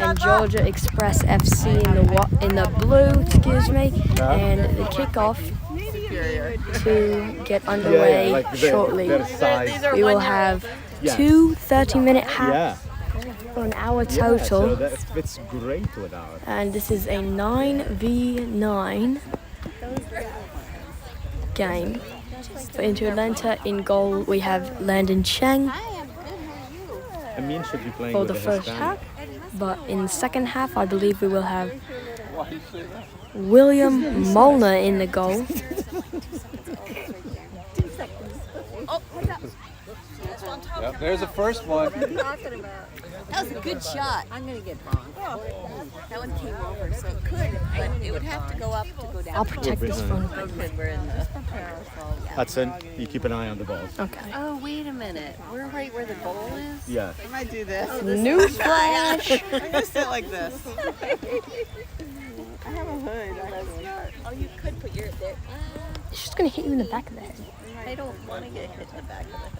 and Georgia Express FC in the blue, excuse me, and the kickoff to get underway shortly. We will have 2 30-minute halves for an hour total. So that fits great with ours. And this is a 9v9 game. For Inter Atlanta, in goal we have Landon Cheng Amin should be playing for with the first half, but in the second half I believe we will have William Molnar in the goal. Yep, there's the first one. That was a good shot. I'm going to get bombed. That one came over, so it could, but it would have to go up to go down. I'll protect this phone. We're in the... Hudson, you keep an eye on the balls. Okay. Oh, wait a minute. We're right where the goal is? Yeah. I might do this. Newsflash! I'm going to sit like this. I have a hood. Oh, you could put your... there. It's just gonna hit you in the back of the head. I don't want to get hit in the back of the head.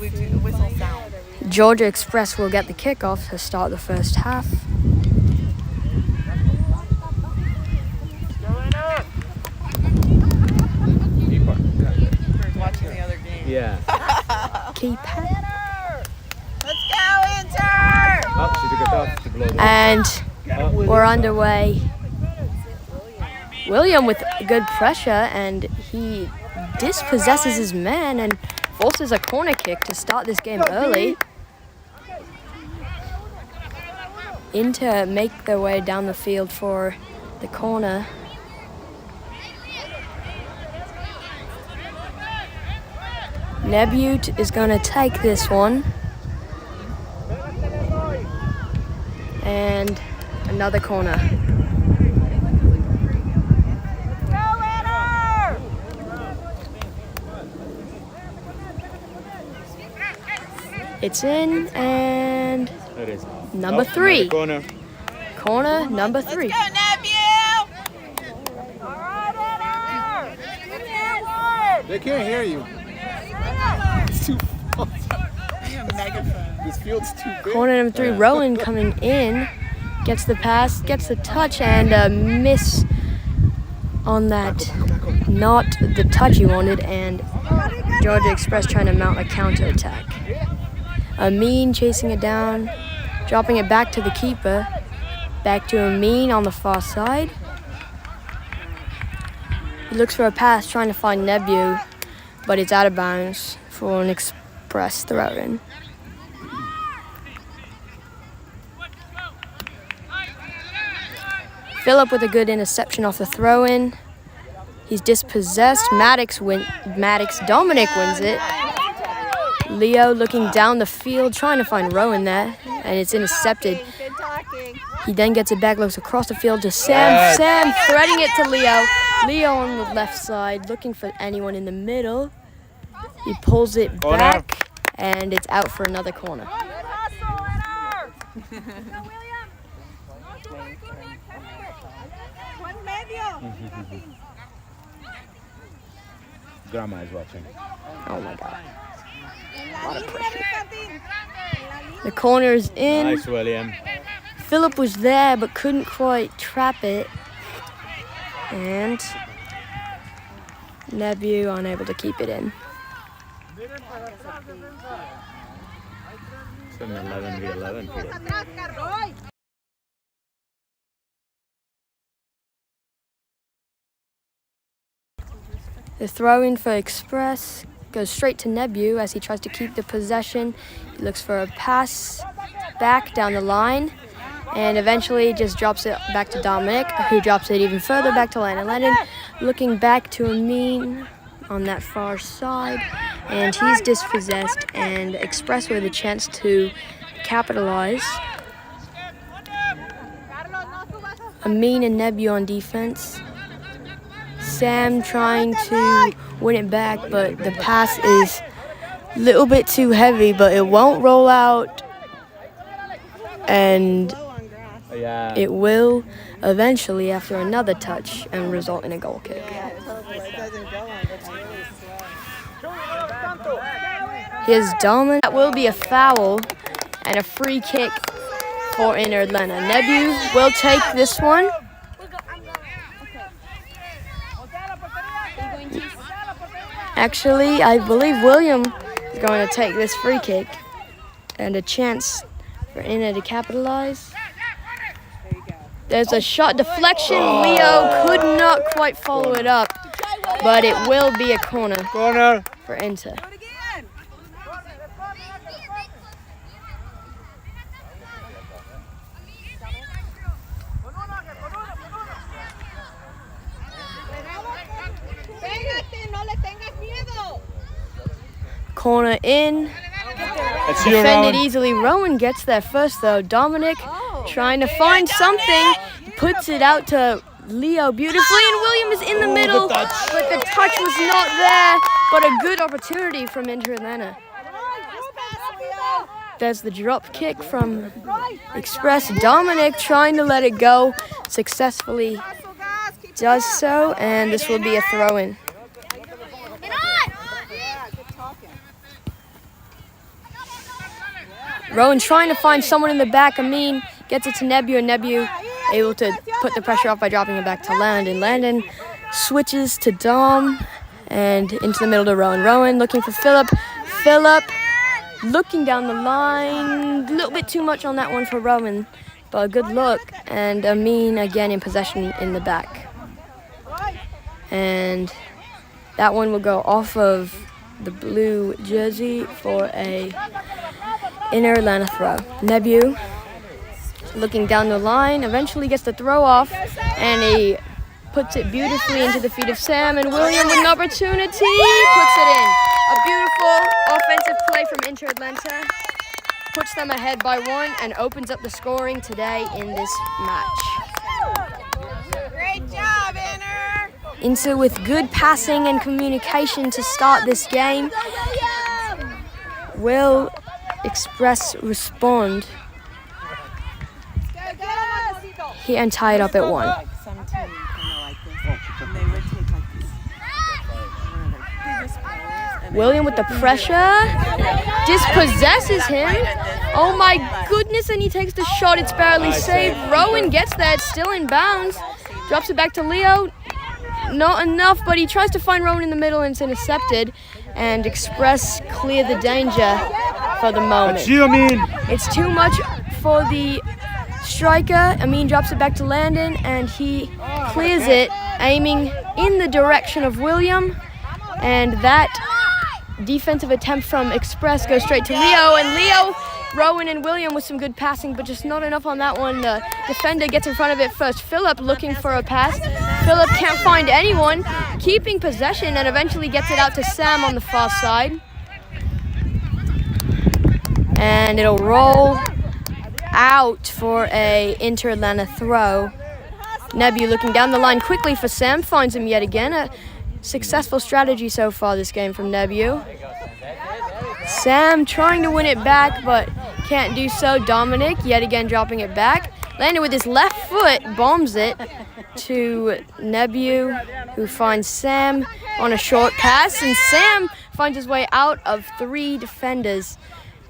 Whistle sound. Georgia Express will get the kickoff to start the first half. Watching the other game. Yeah. Keeper. Let's go, Inter! Oh, she took it off to blow the And we're underway. William with good pressure, and he dispossesses his man and forces a corner kick to start this game early. Inter make their way down the field for the corner. Nebute is going to take this one. And another corner. It's in, and It is. number 3. Corner. Corner number 3. Let's go, Nephew! All right, Inter! They can't hear you. It's too This field's too big. Corner number 3, Rowan coming in. Gets the pass, gets the touch, and a miss on that. Not the touch he wanted, and Georgia Express trying to mount a counterattack. Amin chasing it down, dropping it back to the keeper. Back to Amin on the far side. He looks for a pass, trying to find Nebu, but it's out of bounds for an Express throw-in. Phillip with a good interception off the throw-in. He's dispossessed. Dominic wins it. Leo looking down the field, trying to find Rowan there, and it's intercepted. Good talking. He then gets it back, looks across the field to Sam. Sam threading it to Leo. Leo on the left side, looking for anyone in the middle. He pulls it back, and it's out for another corner. Grandma is watching. Oh my God. A lot of pressure. The corner's in. Nice, William. Philip was there but couldn't quite trap it. And Nebu unable to keep it in. It's an 11v11 here. The throw in for Express goes straight to Nebu as he tries to keep the possession. He looks for a pass back down the line and eventually just drops it back to Dominic, who drops it even further back to Landon. Landon looking back to Amin on that far side, and he's dispossessed, and Express with a chance to capitalize. Amin and Nebu on defense. Sam trying to win it back, but the pass is a little bit too heavy, but it won't roll out, and Yeah. it will eventually after another touch and result in a goal kick. Here's Dolman. That will be a foul and a free kick for Inter Atlanta. Nebu will take this one. Actually, I believe William is going to take this free kick and a chance for Inter to capitalize. There's a shot deflection. Leo could not quite follow it up, but it will be a corner Corner. for Inter. Corner in. It's you, Defended Rowan. easily. Rowan gets there first though. Dominic trying to find something. Puts it out to Leo beautifully, and William is in the middle. touch. But the touch was not there. But a good opportunity from Inter Atlanta. There's the drop kick from Express. Dominic trying to let it go. Successfully does so, and this will be a throw-in. Rowan trying to find someone in the back. Amin gets it to Nebu, and Nebu able to put the pressure off by dropping it back to Landon. Landon switches to Dom and into the middle to Rowan. Rowan looking for Philip. Philip looking down the line. A little bit too much on that one for Rowan, but a good look. And Amin again in possession in the back. And that one will go off of the blue jersey for a Inter Atlanta throw. Nebu looking down the line, eventually gets the throw off, and he puts it beautifully into the feet of Sam, and William with an opportunity puts it in. A beautiful offensive play from Inter Atlanta puts them ahead by 1 and opens up the scoring today in this match. Great job, Inter. Inter with good passing and communication to start this game. Will Express respond here and tie it up at 1. Some team kind of like this. And they would take like this. One of their biggest players. And William with the pressure dispossesses him. Oh my goodness, and he takes the shot. It's barely saved. Rowan gets there. It's still in bounds. Drops it back to Leo. Not enough, but he tries to find Rowan in the middle, and it's intercepted. And Express clear the danger for the moment. It's you, Amin. It's too much for the striker. Amin drops it back to Landon, and he clears it, aiming in the direction of William. And that defensive attempt from Express goes straight to Leo. And Leo, Rowan, and William with some good passing, but just not enough on that one. The defender gets in front of it first. Philip looking for a pass. Philip can't find anyone, keeping possession, and eventually gets it out to Sam on the far side. And it'll roll out for a Inter Atlanta throw. Nebu looking down the line quickly for Sam, finds him yet again. A successful strategy so far this game from Nebu. Sam trying to win it back, but can't do so. Dominic yet again dropping it back. Landon with his left foot bombs it to Nebu, who finds Sam. on a short pass, and Sam finds his way out of 3 defenders,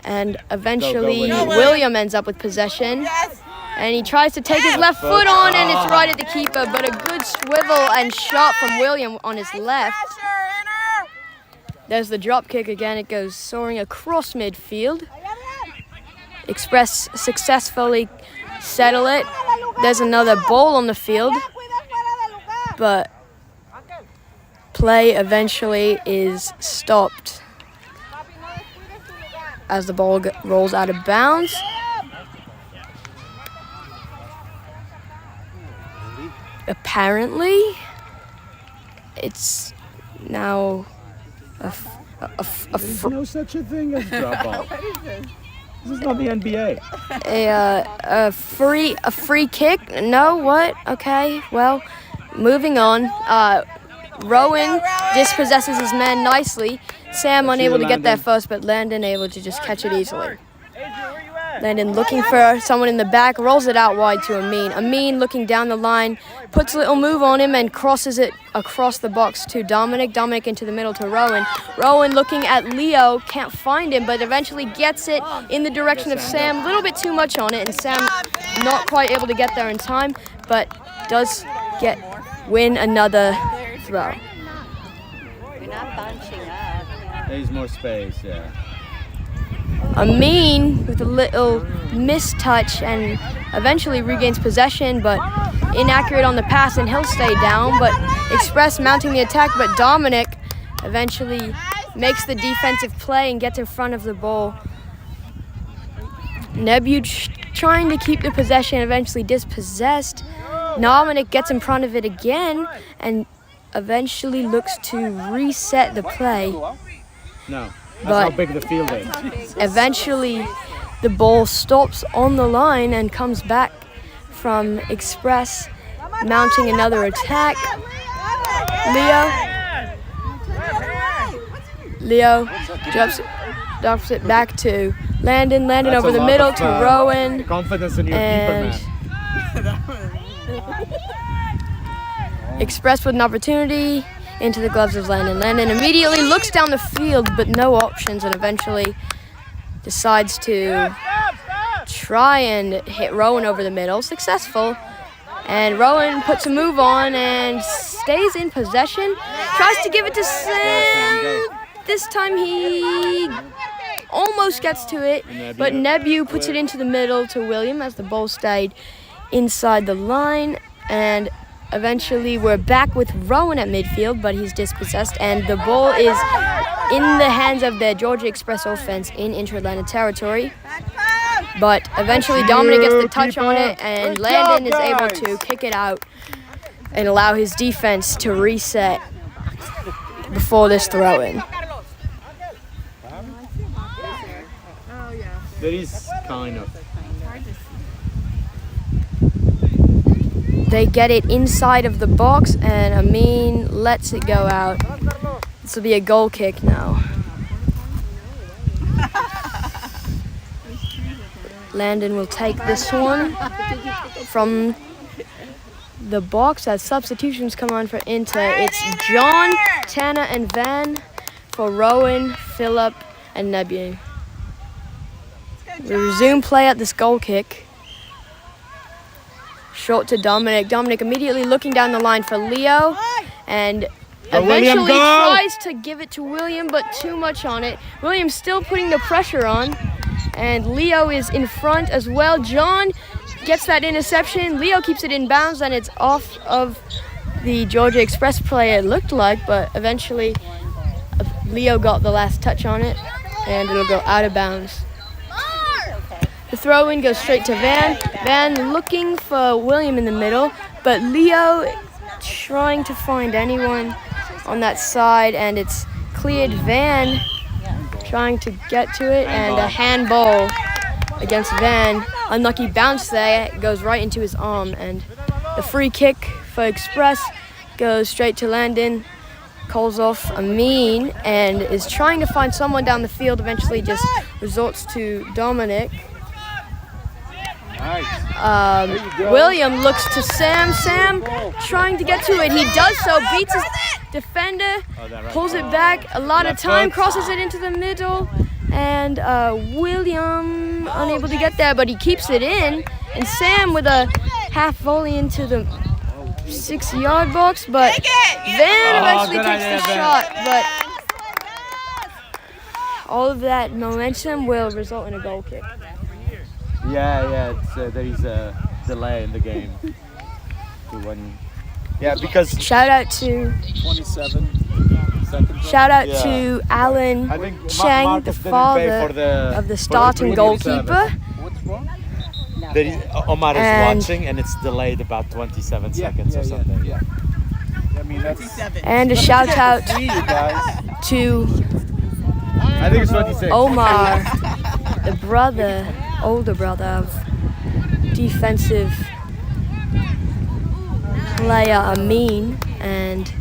and eventually William ends up with possession, and he tries to take his left foot on, and it's right at the keeper, but a good swivel and shot from William on his left. There's the drop kick again. It goes soaring across midfield. Express successfully settle it. There's another ball on the field, but play eventually is stopped as the ball rolls out of bounds. Apparently, it's now There's no such a thing as drop ball. This is not the NBA. a free kick. No, what? Okay, well, moving on. Rowan dispossesses his man nicely. Sam unable to get there first, but Landon able to just catch it easily. Landon looking for someone in the back, rolls it out wide to Amin. Amin looking down the line, puts a little move on him and crosses it across the box to Dominic. Dominic into the middle to Rowan. Rowan looking at Leo, can't find him, but eventually gets it in the direction of Sam. A little bit too much on it, and Sam not quite able to get there in time, but does win another throw. You're not bunching up. There's more space, yeah. Amin with a little mistouch and eventually regains possession, but inaccurate on the pass, and he'll stay down. But Express mounting the attack, but Dominic eventually makes the defensive play and gets in front of the ball. Nebu trying to keep the possession, eventually dispossessed. Dominic gets in front of it again and eventually looks to reset the play. No. That's But how big the field is. eventually, the ball stops on the line and comes back from Express, mounting another attack. Leo drops it back to Landon. Landon That's over a the lot middle of, to Rowan. Confidence in your And keeper, man. Express with an opportunity into the gloves of Landon. Landon immediately looks down the field, but no options, and eventually decides to try and hit Rowan over the middle. Successful. And Rowan puts a move on and stays in possession. Tries to give it to Sam. This time he almost gets to it, but Nebu puts it into the middle to William as the ball stayed inside the line. And eventually we're back with Rowan at midfield, but he's dispossessed, and the ball is in the hands of the Georgia Express offense in inter-Atlanta territory. But eventually Dominic gets the touch on it, and Landon is able to kick it out and allow his defense to reset before this throw-in. There is kind of. They get it inside of the box, and Amin lets it go out. This will be a goal kick now. Landon will take this one from the box as substitutions come on for Inter. It's John, Tanner, and Van for Rowan, Phillip, and Nebu. We resume play at this goal kick. Short to Dominic. Dominic immediately looking down the line for Leo, and eventually tries to give it to William, but too much on it. William still putting the pressure on, and Leo is in front as well. John gets that interception. Leo keeps it in bounds, and it's off of the Georgia Express player, it looked like, but eventually Leo got the last touch on it, and it'll go out of bounds. The throw-in goes straight to Van. Van looking for William in the middle, but Leo trying to find anyone on that side, and it's cleared. Van trying to get to it, and a handball against Van. Unlucky bounce there, goes right into his arm, and the free kick for Express goes straight to Landon. Calls off Amin and is trying to find someone down the field, eventually just resorts to Dominic. William looks to Sam. Sam trying to get to it. He does so, beats his defender, pulls it back a lot of time, crosses it into the middle, and William unable to get there, but he keeps it in. And Sam with a half volley into the 6-yard box, but Van eventually takes the shot. But all of that momentum will result in a goal kick. Yeah, it's, there is a delay in the game. Yeah, because Shout out to 27 seconds. to Alan I think Cheng, Marcus the didn't pay father for the of the starting 27. goalkeeper. What's wrong? There is, Omar is And- watching, and it's delayed about 27 seconds or something. Yeah. I mean, that's And a shout out see you guys. to I think it's 26. Omar, the older brother of defensive player Amin, and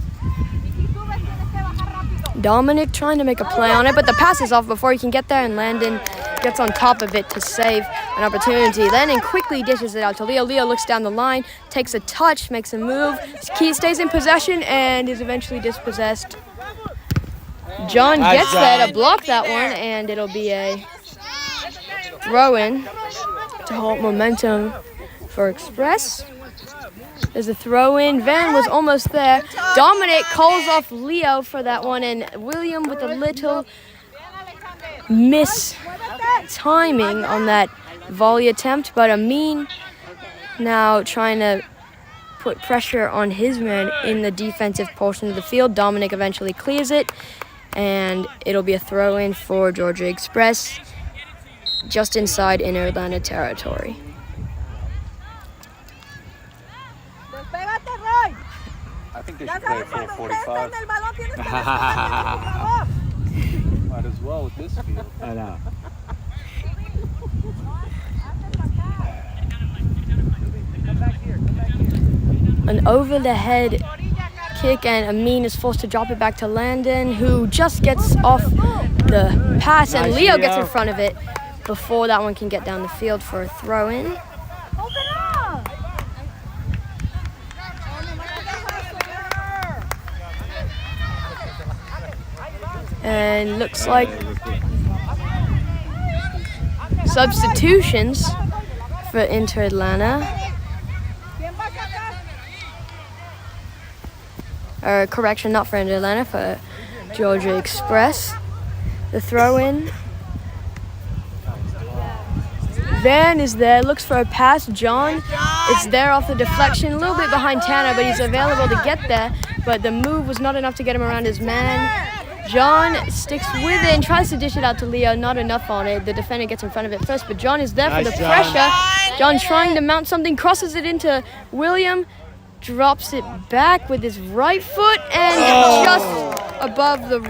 Dominic trying to make a play on it, but the pass is off before he can get there, and Landon gets on top of it to save an opportunity. Landon quickly dishes it out to Leo. Leo looks down the line, takes a touch, makes a move. He stays in possession and is eventually dispossessed. John gets there to block that one, and it'll be a throw-in to halt momentum for Express. There's a throw-in. Van was almost there. Dominic calls off Leo for that one, and William with a little miss timing on that volley attempt, but Amin now trying to put pressure on his man in the defensive portion of the field. Dominic eventually clears it, and it'll be a throw-in for Georgia Express just inside inner Atlanta territory. I think they should play a full 45. Might as well with this field. I know. An over-the-head kick, and Amin is forced to drop it back to Landon, who just gets off the pass, and Leo gets in front of it before that one can get down the field for a throw-in. And looks like substitutions for Inter Atlanta. Or correction, not for Inter Atlanta, for Georgia Express. The throw-in. Van is there, looks for a pass. John is there off the deflection, a little bit behind Tanner, but he's available to get there. But the move was not enough to get him around his man. John sticks with it and tries to dish it out to Leo. Not enough on it. The defender gets in front of it first, but John is there for the pressure. John trying to mount something, crosses it into William, drops it back with his right foot, and just above the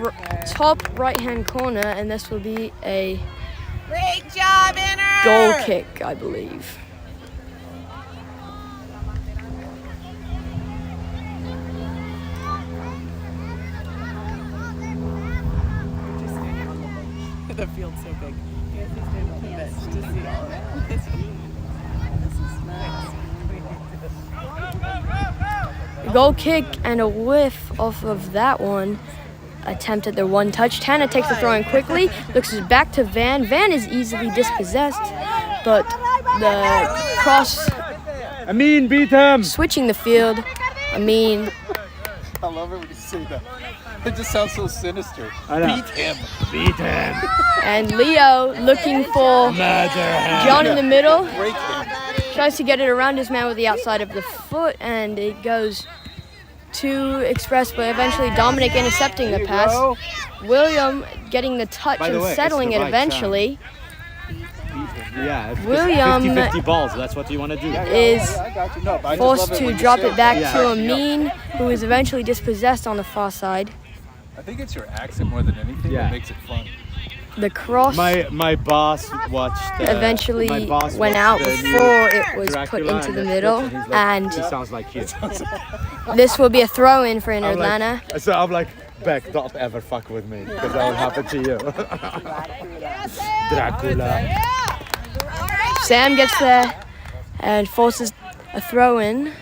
top right-hand corner, and this will be a Great job, Inner! goal kick, I believe. The field's so big. You have to stand on the bench to see all of it. This is nice. Goal kick and a whiff off of that one. Attempt at the one touch. Tanner takes the throw in quickly, looks back to Van. Van is easily dispossessed, but the cross Amin, beat him! switching the field. Amin I love it when you say that. It just sounds so sinister. I know. Beat him. Beat him! and Leo looking for Murder him! John in the middle. Break him. Tries to get it around his man with the outside of the foot, and it goes to Express, but eventually Dominic intercepting the pass. William getting the touch By the and way, it's settling the it right eventually. Yeah, it's William 50-50 balls, that's what you want to do. is I got you. No, but I just forced love it to when you drop say it back Yeah. to Amin, who is eventually dispossessed on the far side. I think it's your accent more than anything Yeah. that makes it fun. The cross My boss watched. eventually my boss went watched out the new before it was Dracula put into on the Netflix, middle, and he's like, and he sounds like you. this will be a throw-in for Inter I'm like- Atlanta. So I'm like, Beck, don't ever fuck with me, because that will happen to you. Dracula. Sam gets there and forces a throw-in.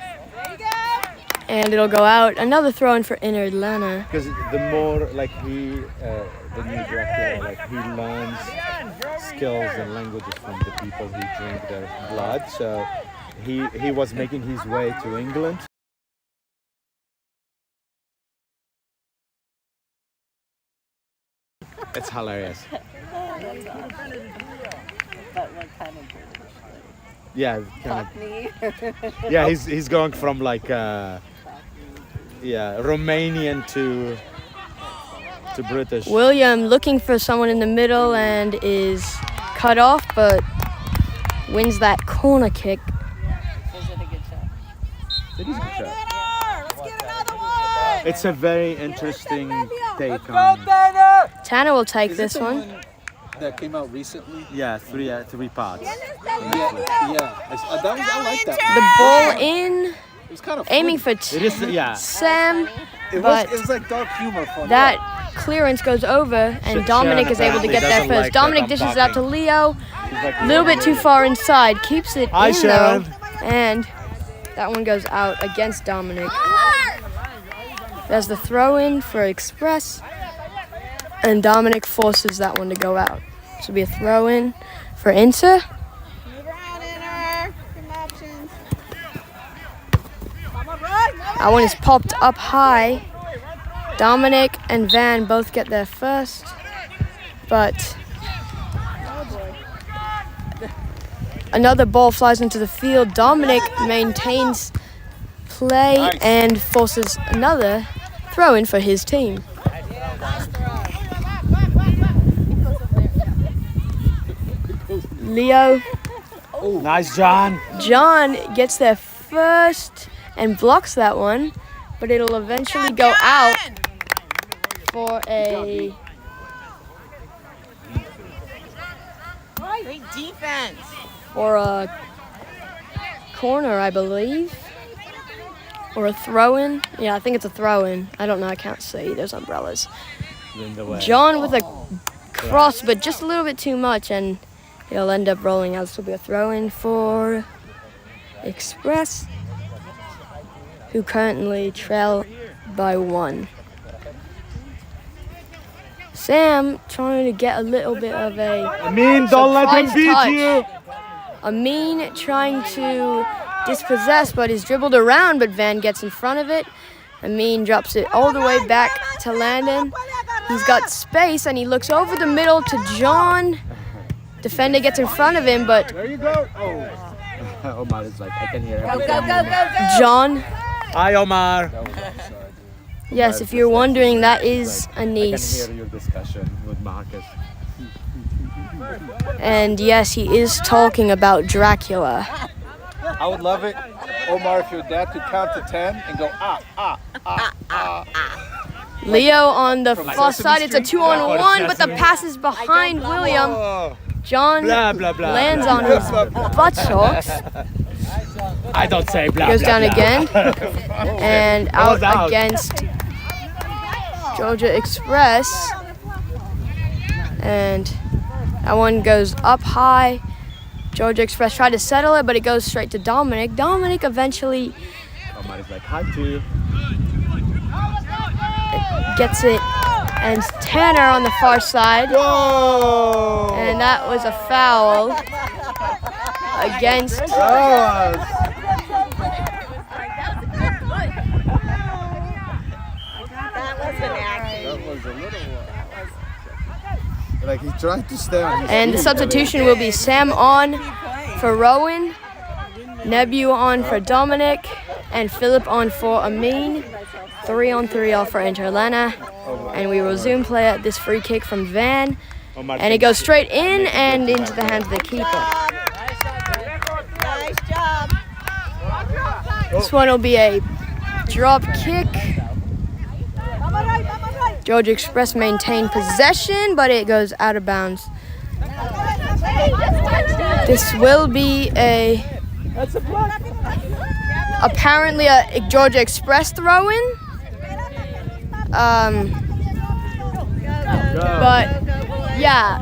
And it'll go out. Another throw-in for Inner Atlanta. Because the more like the new Dracula, like he learns skills and languages from the people who drink their blood. So he was making his way to England. It's hilarious. But what kind of British? Yeah, kind Cockney? of. Yeah, he's going from like Romanian to British. William looking for someone in the middle and is cut off, but wins that corner kick. Was it a good shot? It is a good shot. Let's get another one. It's a very interesting take on. Tanner will take Is this it the one. that came out recently? Yeah, three parts. Yeah. That was, I like that. The ball in, It was kind of aiming for It is, yeah. Sam, It but was like dark humor fun. that clearance goes over, and Dominic is able to get there Doesn't first. like Dominic that I'm dishes out to talking. Leo, a little bit too far inside, keeps it Hi, in though, Sharon. and that one goes out against Dominic. There's the throw-in for Express, and Dominic forces that one to go out. This will be a throw-in for Inter. Move around, Inner. Some options. That one is popped up high. Dominic and Van both get there first, but another ball flies into the field. Dominic maintains play and forces another throw-in for his team. Leo, Nice, John. John gets there first and blocks that one, but it'll eventually go out for a Great defense. Corner, I believe, or a throw-in. Yeah, I think it's a throw-in. I don't know. I can't see. There's umbrellas. In the way. John with a cross, but just a little bit too much, and he'll end up rolling out. This will be a throw-in for Express, who currently trail by 1. Sam trying to get a little bit of a Don't let him surprise beat touch. you. Amin trying to dispossess, but is dribbled around, but Van gets in front of it. Amin drops it all the way back to Landon. He's got space, and he looks over the middle to John. Defender gets in front of him, but There you go. Oh. Omar is like, I can hear Go, everything. go, go, go, go. John, Hi, Omar. yes, if you're wondering, that is a I can niece. hear your discussion with Marcus. And yes, he is talking about Dracula. I would love it, Omar, if your dad could count to 10 and go Leo on the far Sesame side, it's a Street? 2-on-1, but the pass is behind William. Oh, John Blah, blah, blah. lands blah, on blah. his buttocks, I don't say blah. goes blah, down blah. again, and out out. against Georgia Express. And that one goes up high. Georgia Express tried to settle it, but it goes straight to Dominic. Dominic eventually Omar is like, hi to you. gets it, and Tanner on the far side. Whoa! And that was a foul against That was an acting. that was a little Like he tried to stay on his And the feet, substitution will be Sam on for Rowan, Nebu on for Dominic, and Philip on for Amin. 3-on-3 all for Inter Atlanta. And we resume play at this free kick from Van. And it goes straight in and into the hands of the keeper. Nice job. This one will be a drop kick. Georgia Express maintain possession, but it goes out of bounds. This will be apparently a Georgia Express throw-in. But yeah,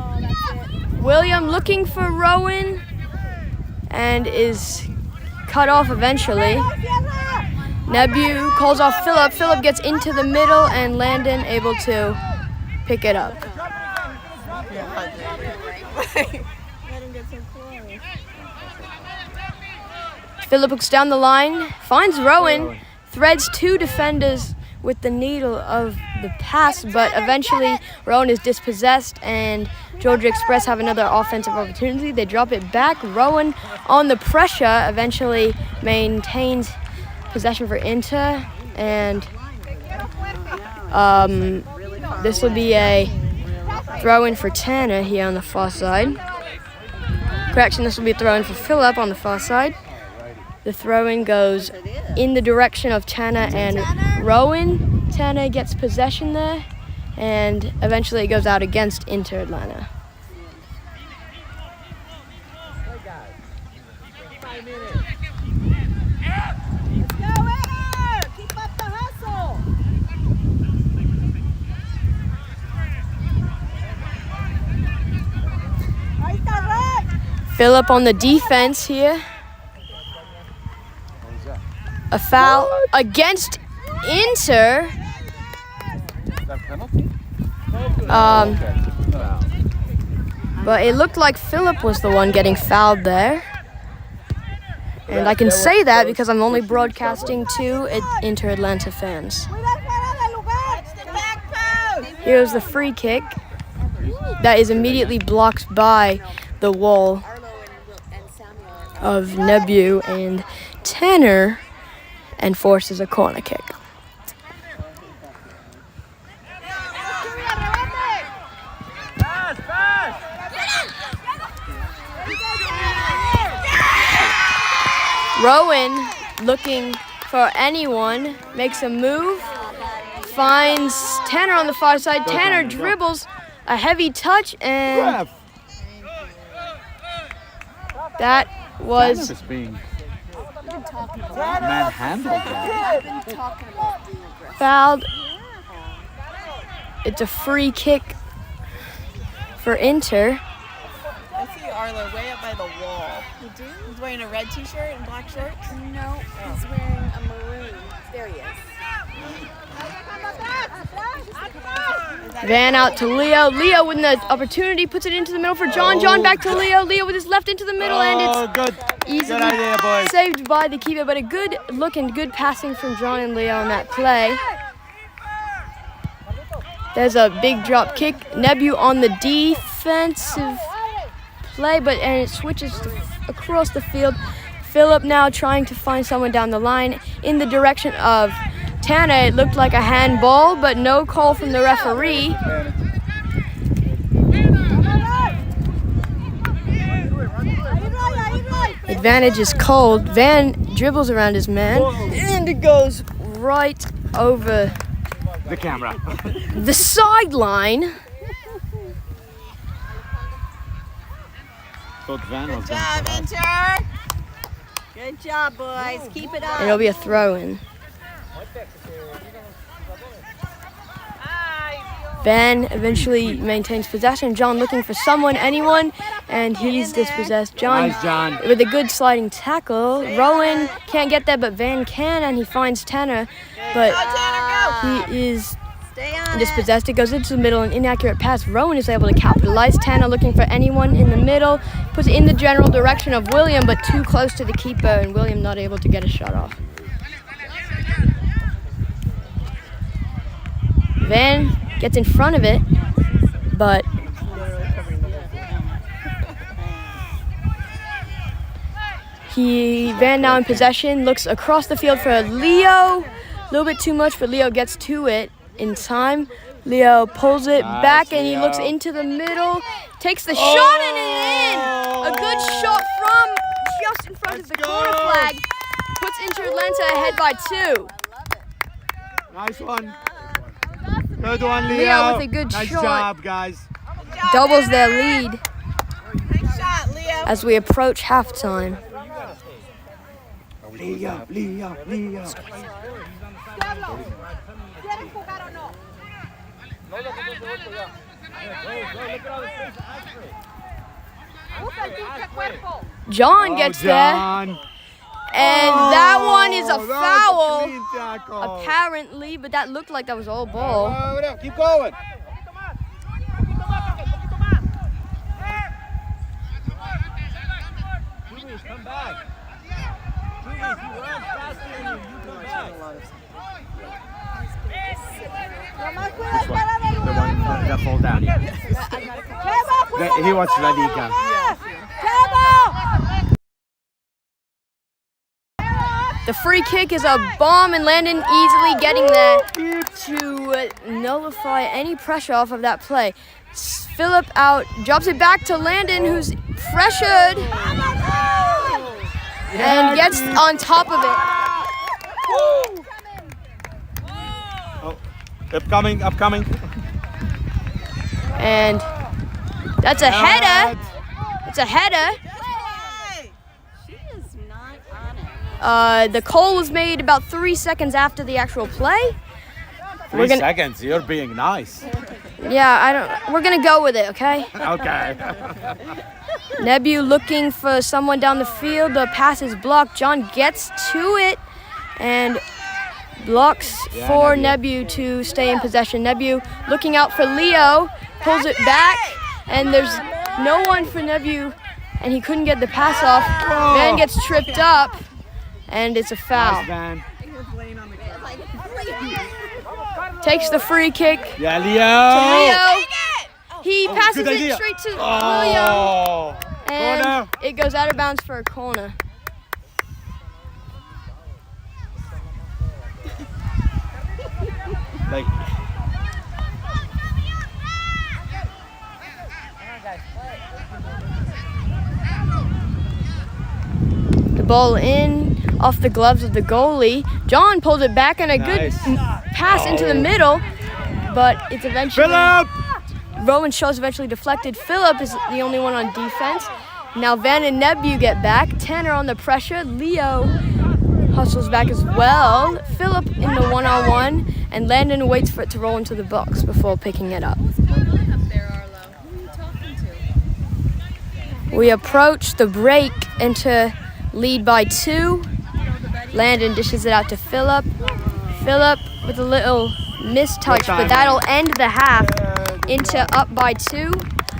William looking for Rowan and is cut off eventually. Nebu calls off Philip. Philip gets into the middle and Landon able to pick it up. Philip looks down the line, finds Rowan, threads 2 defenders with the needle of the pass, but eventually Rowan is dispossessed and Georgia Express have another offensive opportunity. They drop it back. Rowan on the pressure eventually maintains possession for Inter, and this will be a throw-in for Tanner here on the far side. Correction, this will be a throw-in for Philip on the far side. The throw-in goes in the direction of Tanner and Rowan. Tanner gets possession there, and eventually it goes out against Inter Atlanta. Philip on the defense here. A foul against Inter. Is that penalty? But it looked like Philip was the one getting fouled there. And I can say that because I'm only broadcasting to Inter Atlanta fans. Here's the free kick that is immediately blocked by the wall of Nebu and Tanner and forces a corner kick. Rowan, looking for anyone, makes a move, finds Tanner on the far side. Tanner dribbles a heavy touch, and that was being manhandled. fouled. It's a free kick for Inter. I see Arlo way up by the wall. You do? He's wearing a red t-shirt and black shorts? No, he's wearing a maroon. There he is. Van out to Leo. Leo with the opportunity puts it into the middle for John. John back to Leo. Leo with his left into the middle, and it's good. easily Good idea, boys. saved by the keeper. But a good look and good passing from John and Leo on that play. There's a big drop kick. Nebu on the defensive play, and it switches across the field. Philip now trying to find someone down the line in the direction of Tanner. It looked like a handball, but no call from the referee. Advantage is called. Van dribbles around his man, and it goes right over The camera. the sideline. Thought Van was Good job, Inter. Good job, boys. Keep it up. And it'll be a throw-in. Van eventually maintains possession. John looking for anyone, and he's dispossessed. John, Nice, John. with a good sliding tackle. Rowan can't get there, but Van can, and he finds Tanner, but he is Stay on dispossessed. It goes into the middle, an inaccurate pass. Rowan is able to capitalize. Tanner looking for anyone in the middle, puts it in the general direction of William, but too close to the keeper, and William not able to get a shot off. Van gets in front of it, but Van now in possession, looks across the field for Leo. A little bit too much, but Leo gets to it in time. Leo pulls it back, and he looks into the middle, takes the shot, and it's in! A good shot from just in front of the corner flag. Puts Inter Atlanta ahead by 2. Nice one. Good one, Leo. Leo with a good nice shot. job, guys. Doubles their lead Nice shot, Leo. as we approach halftime. Leo. John gets there, John. And that one is a that was foul, clean tackle. apparently, but that looked like that was all ball. Keep going. Come back. He runs faster than you. You come back. Which one? The one that fall down, yeah. He wants La Liga. The free kick is a bomb, and Landon easily getting there to nullify any pressure off of that play. Phillip out, drops it back to Landon, who's pressured and gets on top of it. Oh, upcoming. And that's a header. It's a header. She is not on it. The goal was made about 3 seconds after the actual play. 3 seconds. You're being nice. Yeah, we're gonna go with it, okay? Okay. Nebu looking for someone down the field. The pass is blocked. John gets to it and blocks for Nebu to stay in possession. Nebu looking out for Leo, pulls it back, and there's no one for Nebu, and he couldn't get the pass off. Van gets tripped up, and it's a foul. Nice, Van. Takes the free kick to Yeah, Leo. He passes good it idea. straight to William, Oh. and Corner. it goes out of bounds for a corner. Like, The ball in off the gloves of the goalie. John pulled it back and a good pass into the middle, but it's eventually Phillip. Rowan Shaw's eventually deflected. Phillip is the only one on defense. Now Van and Nebu get back. Tanner on the pressure. Leo hustles back as well. Phillip in the one-on-one, and Landon waits for it to roll into the box before picking it up. We approach the break into lead by 2. Landon dishes it out to Phillip. Phillip with a little mistouch, but that'll end the half into up by 2.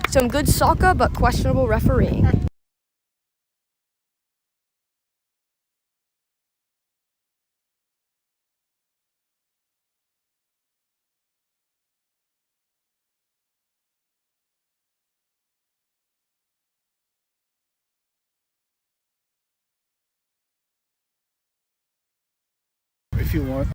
Some good soccer, but questionable refereeing. If you want.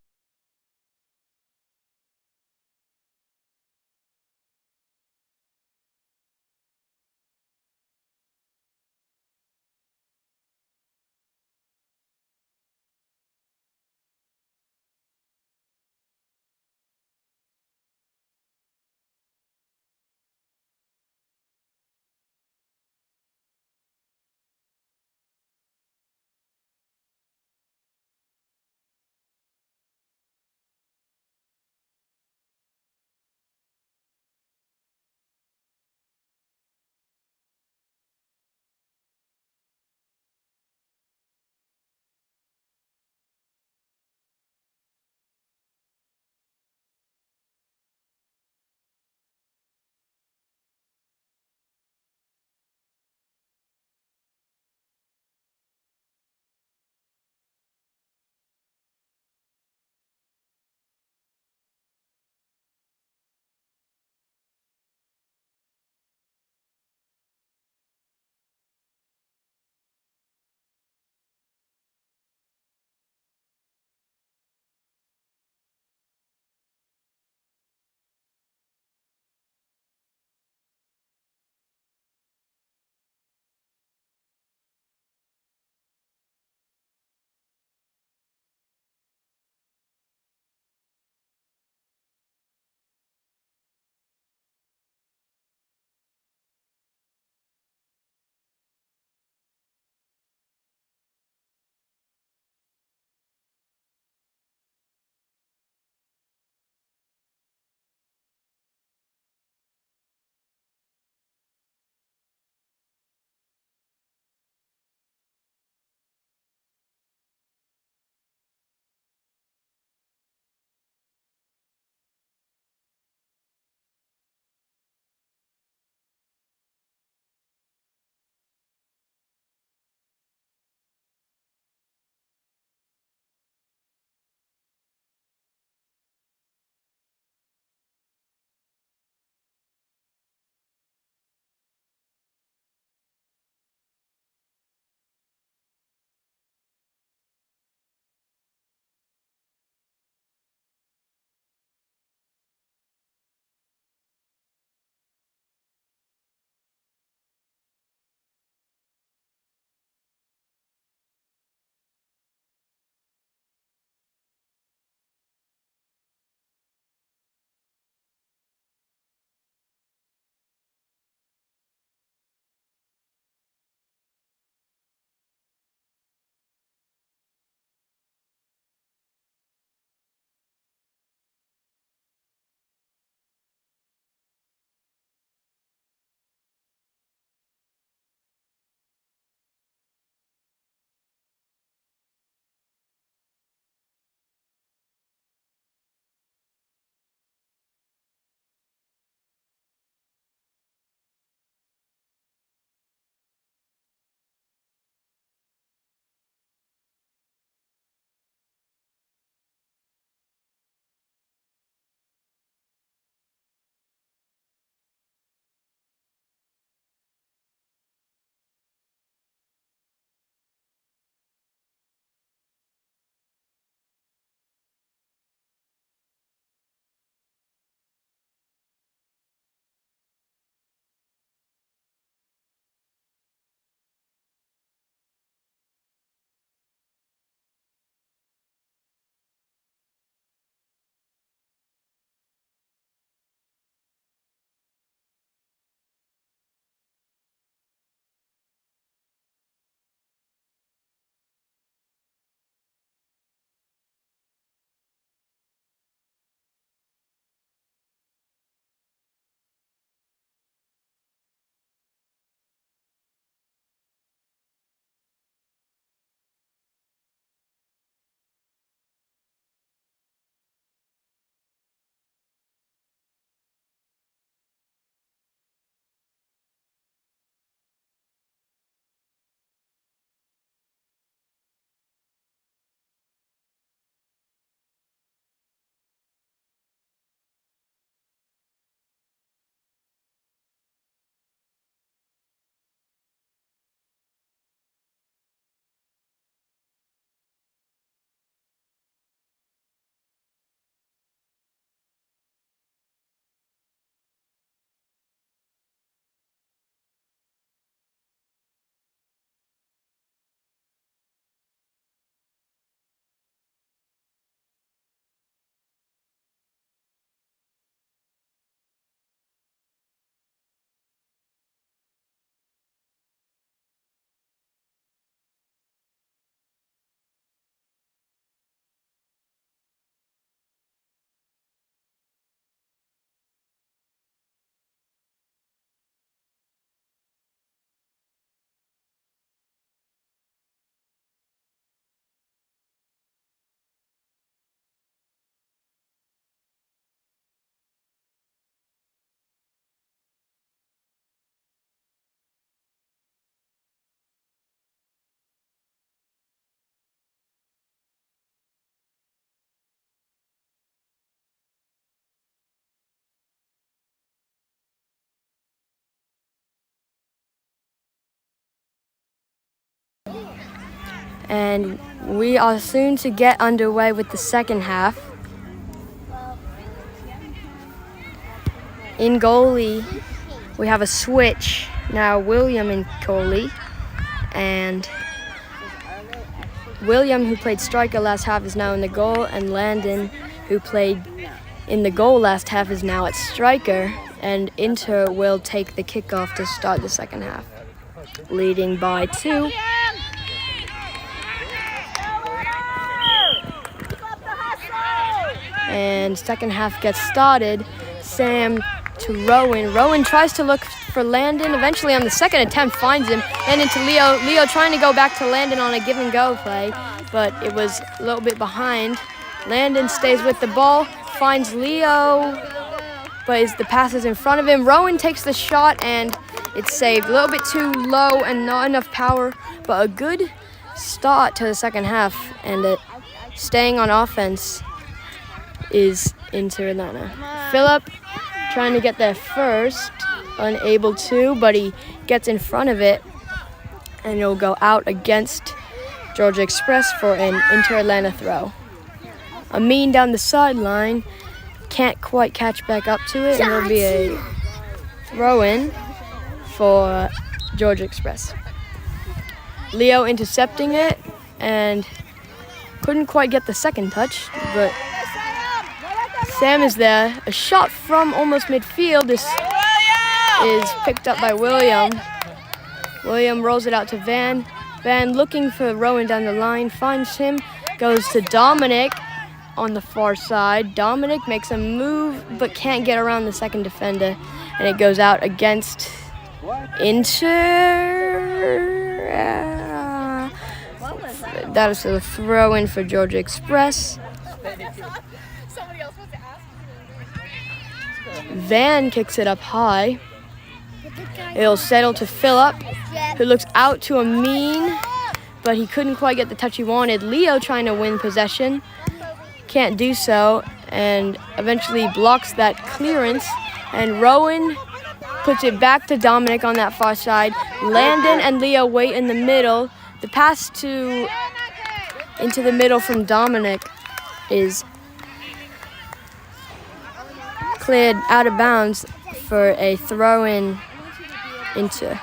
And we are soon to get underway with the second half. In goalie, we have a switch. Now William in goalie. And William, who played striker last half, is now in the goal. And Landon, who played in the goal last half, is now at striker. And Inter will take the kickoff to start the second half, leading by 2. And second half gets started. Sam to Rowan. Rowan tries to look for Landon. Eventually on the second attempt finds him. And into Leo. Leo trying to go back to Landon on a give and go play, but it was a little bit behind. Landon stays with the ball, finds Leo, but the pass is in front of him. Rowan takes the shot and it's saved. A little bit too low and not enough power, but a good start to the second half. And staying on offense is Inter Atlanta. Philip trying to get there first, unable to, but he gets in front of it, and it'll go out against Georgia Express for an Inter Atlanta throw. Amin down the sideline, can't quite catch back up to it, and it'll be a throw-in for Georgia Express. Leo intercepting it, and couldn't quite get the second touch, but Sam is there. A shot from almost midfield. This is picked up by William. William rolls it out to Van. Van looking for Rowan down the line, finds him, goes to Dominic on the far side. Dominic makes a move but can't get around the second defender, and it goes out against Inter. That is a throw in for Georgia Express. Van kicks it up high. It'll settle to Philip, who looks out to Amin, but he couldn't quite get the touch he wanted. Leo trying to win possession, can't do so, and eventually blocks that clearance. And Rowan puts it back to Dominic on that far side. Landon and Leo wait in the middle. The pass into the middle from Dominic is cleared out of bounds for a throw-in into.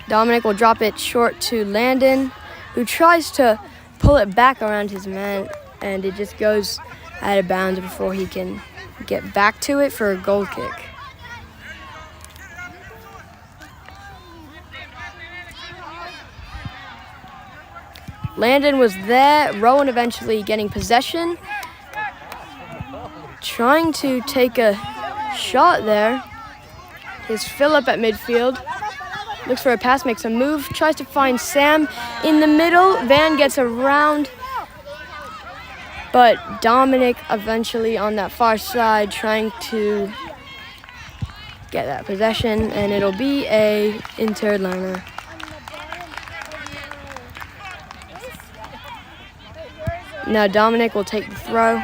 Dominic will drop it short to Landon, who tries to pull it back around his man, and it just goes out of bounds before he can get back to it for a goal kick. Landon was there. Rowan eventually getting possession, trying to take a shot there. Here's Philip at midfield. Looks for a pass, makes a move, tries to find Sam in the middle. Van gets around, but Dominic eventually on that far side trying to get that possession, and it'll be a Inter Atlanta. Now Dominic will take the throw.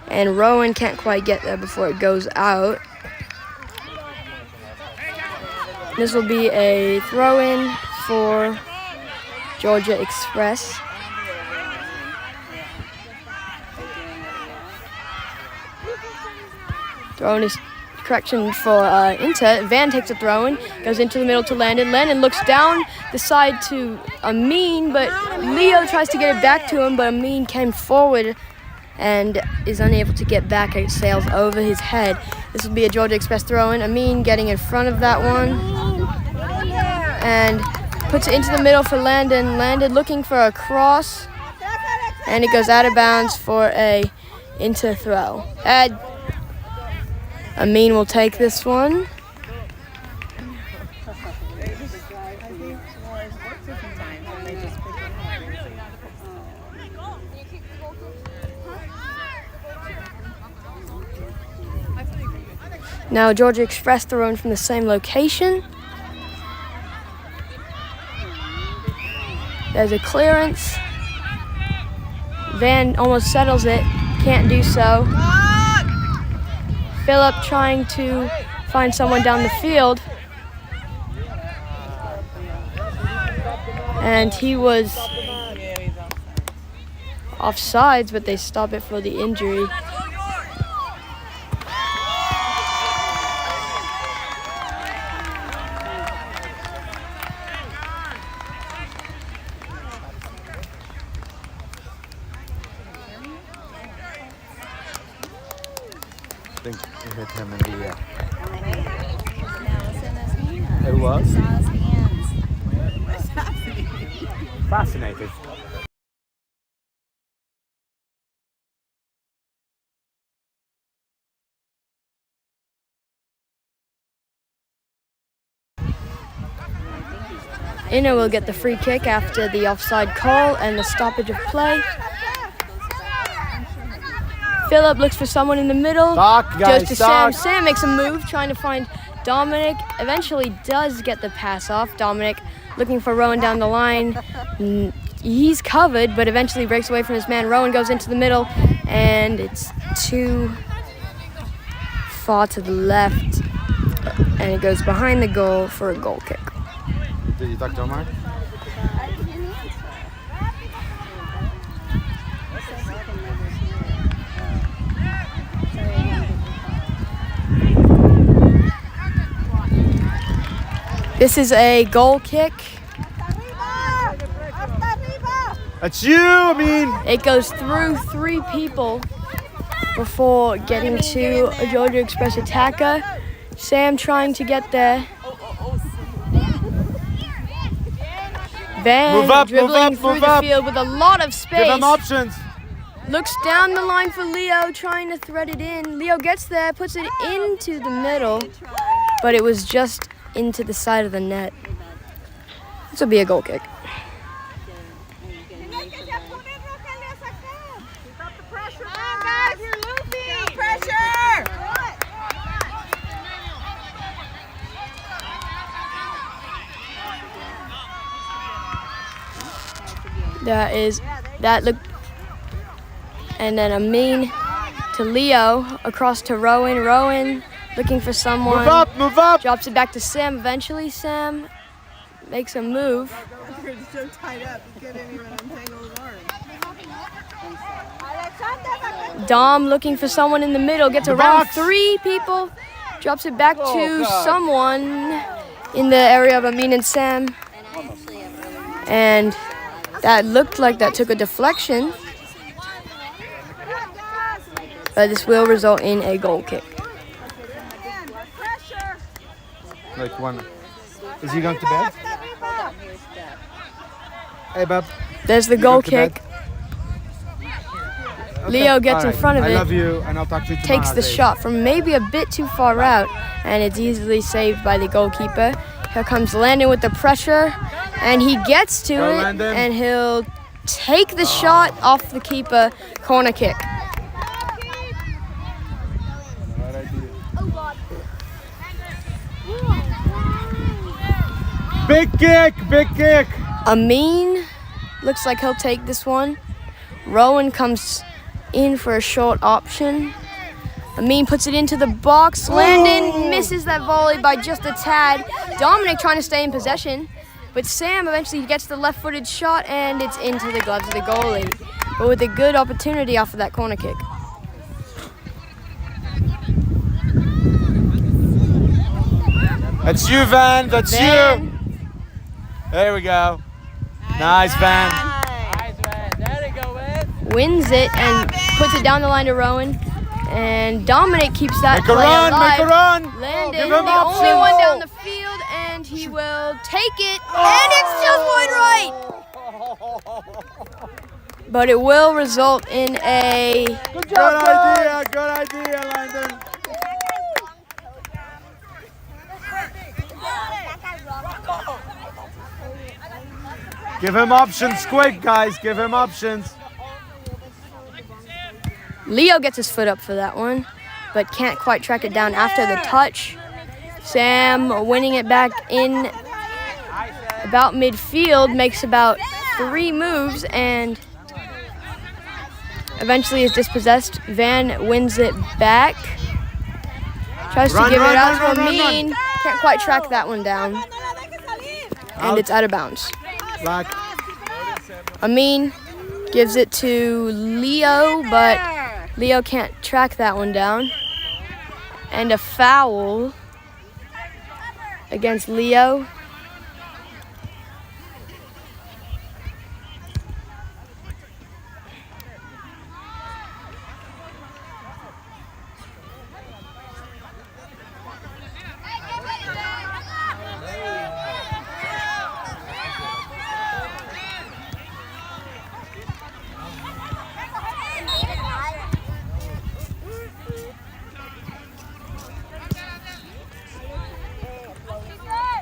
And Rowan can't quite get there before it goes out. This will be a throw-in for Georgia Express. Throw-in is correction for Inter. Van takes a throw-in, goes into the middle to Landon. Landon looks down the side to Amin, but Leo tries to get it back to him, but Amin came forward and is unable to get back. It sails over his head. This will be a Georgia Express throw-in. Amin getting in front of that one and puts it into the middle for Landon. Landon looking for a cross, and it goes out of bounds for a Inter throw. Amin will take this one. Now Georgia Express thrown from the same location. There's a clearance. Van almost settles it, can't do so. Philip trying to find someone down the field. And he was offsides, but they stop it for the injury. I think it hit him in the It was? Fascinating. Inner will get the free kick after the offside call and the stoppage of play. Philip looks for someone in the middle. Talk, guys, Goes to talk. Sam. Sam makes a move, trying to find Dominic. Eventually does get the pass off. Dominic looking for Rowan down the line. He's covered, but eventually breaks away from his man. Rowan goes into the middle, and it's too far to the left. And it goes behind the goal for a goal kick. Did you talk to Omar? This is a goal kick. That's you, I mean. It goes through 3 people before getting to a Georgia Express attacker. Sam trying to get there. Van Move up, dribbling through the field with a lot of space. Give him options. Looks down the line for Leo, trying to thread it in. Leo gets there, puts it into the middle, but it was just into the side of the net. This will be a goal kick. That look, and then Amin to Leo, across to Rowan. Rowan looking for someone. Move up, move up. Drops it back to Sam. Eventually, Sam makes a move. You're so tied up, you couldn't even untangle his arm. Dom looking for someone in the middle, gets around 3 people, drops it back to someone in the area of Amin and Sam. And that looked like that took a deflection. But this will result in a goal kick. Like one. Is he going to bed? Hey, Bob. There's the goal kick. Leo gets in front of I it. love you, and I'll talk to you tomorrow. Takes the shot from maybe a bit too far out, and it's easily saved by the goalkeeper. Here comes Landon with the pressure, and he gets to it, Landon. and he'll take the shot off the keeper. Corner kick. Big kick, big kick. Amin looks like he'll take this one. Rowan comes in for a short option. Amin puts it into the box. Landon misses that volley by just a tad. Dominic trying to stay in possession, but Sam eventually gets the left-footed shot, and it's into the gloves of the goalie. But with a good opportunity off of that corner kick. That's you, Van. That's Van. you. There we go. Nice, Van. Nice, man. There you go, man. Wins it and puts it down the line to Rowan. And Dominic keeps that Make a play run, alive. make a run. Landon, Give the him only options. one down the field, and he will take it. And it's just wide right. But it will result in a Good idea, Landon. Give him options quick, guys. Give him options. Leo gets his foot up for that one, but can't quite track it down after the touch. Sam winning it back in about midfield, makes about 3 moves, and eventually is dispossessed. Van wins it back. Tries to Run, give run, it out run, to run, run, Amin. Can't quite track that one down. And it's out of bounds. Black. Amin gives it to Leo, but Leo can't track that one down. And a foul against Leo.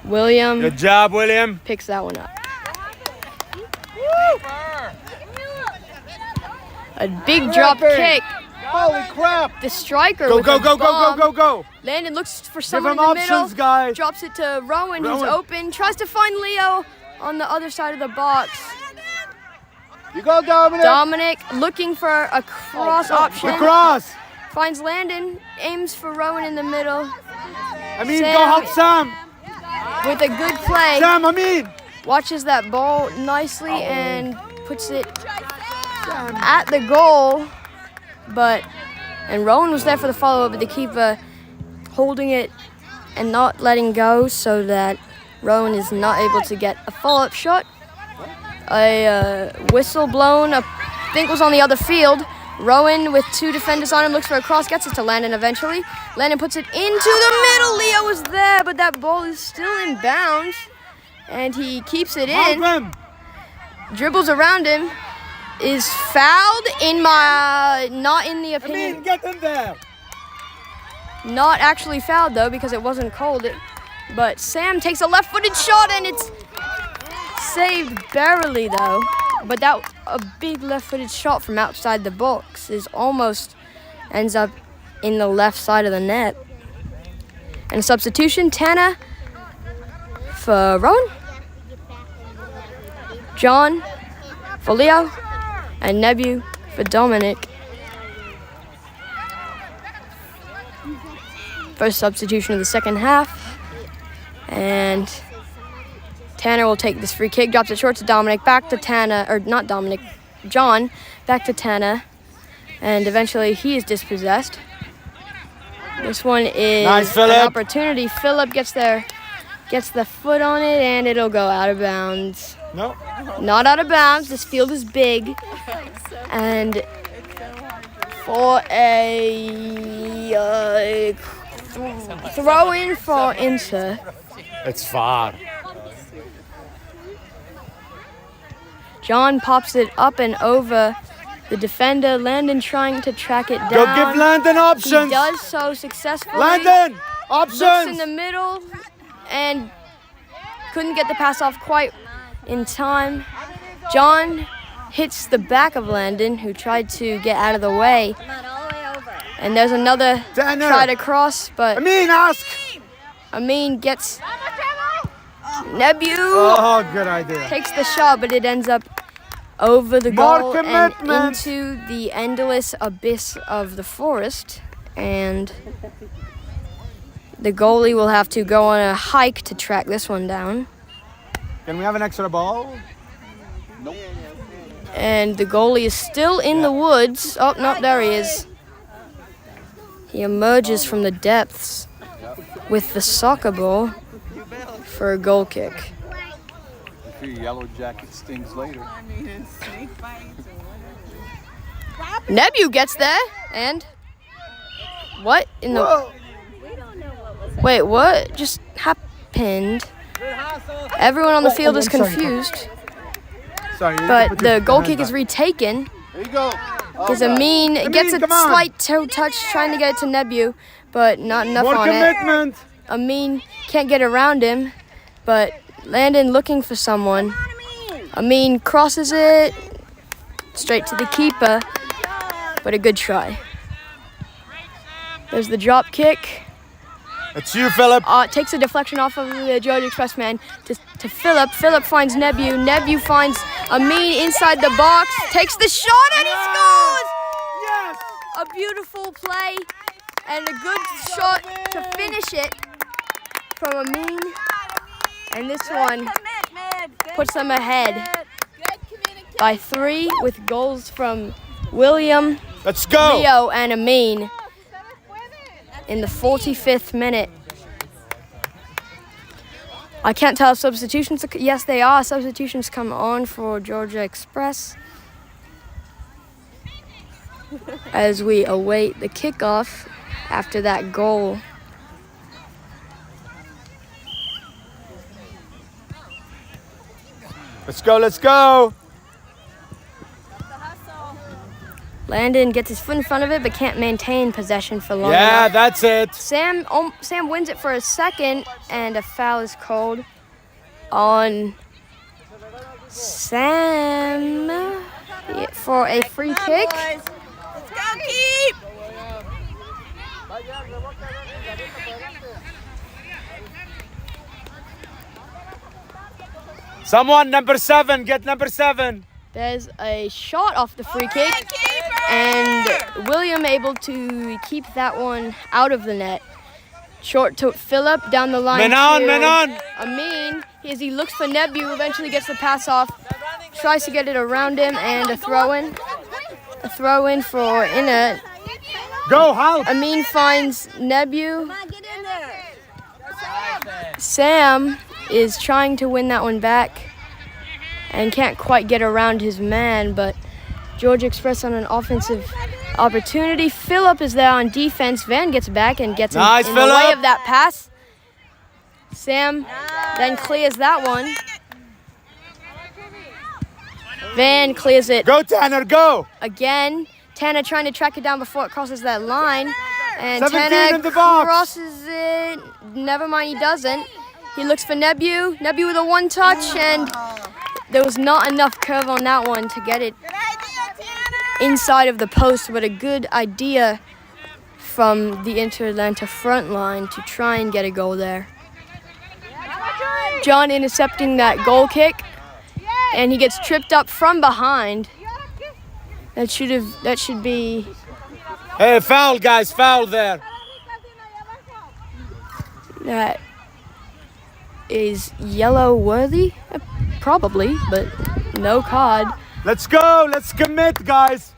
William Good job, William. picks that one up. A big drop kick. Holy crap! The striker Go, with go, a go, go, go, bomb. go, go. Landon looks for Give someone him in the middle. options, guys. Drops it to Rowan, who's Rowan. open. Tries to find Leo on the other side of the box. You go, Dominic! Dominic looking for a cross option. The cross. Finds Landon, aims for Rowan in the middle I mean, Sam. go help Sam. with a good play. Sam, I mean. Watches that ball nicely and puts it at the goal. And Rowan was there for the follow-up, but the keeper holding it and not letting go so that Rowan is not able to get a follow-up shot. A whistle blown, I think was on the other field. Rowan with two defenders on him, looks for a cross, gets it to Landon eventually. Landon puts it into the middle. Leo was there, but that ball is still in bounds. And he keeps it Help in, him. dribbles around him, is fouled not in the I opinion. mean, get him there. Not actually fouled though because it wasn't called. But Sam takes a left-footed shot and it's saved barely though. But that a big left-footed shot from outside the box ends up in the left side of the net. And a substitution, Tana for Rowan, John for Leo, and Nebu for Dominic. First substitution of the second half. And Tanner will take this free kick, drops it short to Dominic, back to Tana, or not Dominic, John, back to Tana. And eventually he is dispossessed. This one is Nice, an Philip. opportunity. Philip gets the foot on it and it'll go out of bounds. No. Not out of bounds. This field is big. And for a throw in for Inter. It's far. John pops it up and over the defender. Landon trying to track it down. Go give Landon He options. does so successfully. Landon, Looks in options. the middle and couldn't get the pass off quite in time. John hits the back of Landon, who tried to get out of the way. And there's another Tanner. try to cross, but I mean, ask. Amin gets Nebu. Oh, good idea. Takes the shot, but it ends up over the More goal and commitment. into the endless abyss of the forest. And the goalie will have to go on a hike to track this one down. Can we have an extra ball? And the goalie is still in the woods. Oh, no, there he is. He emerges from the depths with the soccer ball for a goal kick. Your yellow jacket stings later. Nebu gets there, and what in the... Wait, what just happened? Everyone on the field is confused, Sorry. but the goal kick is retaken. There you go. Because Amin gets a come on. slight toe touch trying to get it to Nebu, but not enough More on it. commitment. Amin can't get around him, but Landon looking for someone. Amin crosses it straight to the keeper, but a good try. There's the drop kick. It's you, Philip. Takes a deflection off of the Georgia Express man to Philip. Philip finds Nebu. Nebu finds Amin inside the box. Takes the shot and he scores! Yes. A beautiful play And a good shot to finish it from Amin. And this one puts them ahead by 3 with goals from William, Let's go. Leo, and Amin in the 45th minute. I can't tell if substitutions, yes they are, substitutions come on for Georgia Express as we await the kickoff after that goal. Let's go, let's go. Landon gets his foot in front of it but can't maintain possession for long Yeah, enough. that's it. Sam wins it for a second, and a foul is called on Sam for a free kick. Let's go, keep! Someone, number 7, get number 7. There's a shot off the free kick, and William able to keep that one out of the net. Short to Philip, down the line Menon. Amin. As he looks for Nebu, eventually gets the pass off, tries to get it around him, and a throw-in. A throw-in for Inna. Go, Hal. Amin finds Nebu. Sam is trying to win that one back and can't quite get around his man, but Georgia Express on an offensive opportunity. Philip is there on defense. Van gets back and gets in the way of that pass. Sam then clears that one. Van clears it Go, Tanner, go. again. Tanner trying to track it down before it crosses that line. And 17 Tanner in the box. crosses it. Never mind, he doesn't. He looks for Nebu. Nebu with a one-touch, and there was not enough curve on that one to get it inside of the post, but a good idea from the Inter-Atlanta front line to try and get a goal there. John intercepting that goal kick, and he gets tripped up from behind. That should be. Hey, foul, guys, foul there. That is yellow worthy, probably, but no card. Let's go, let's commit, guys.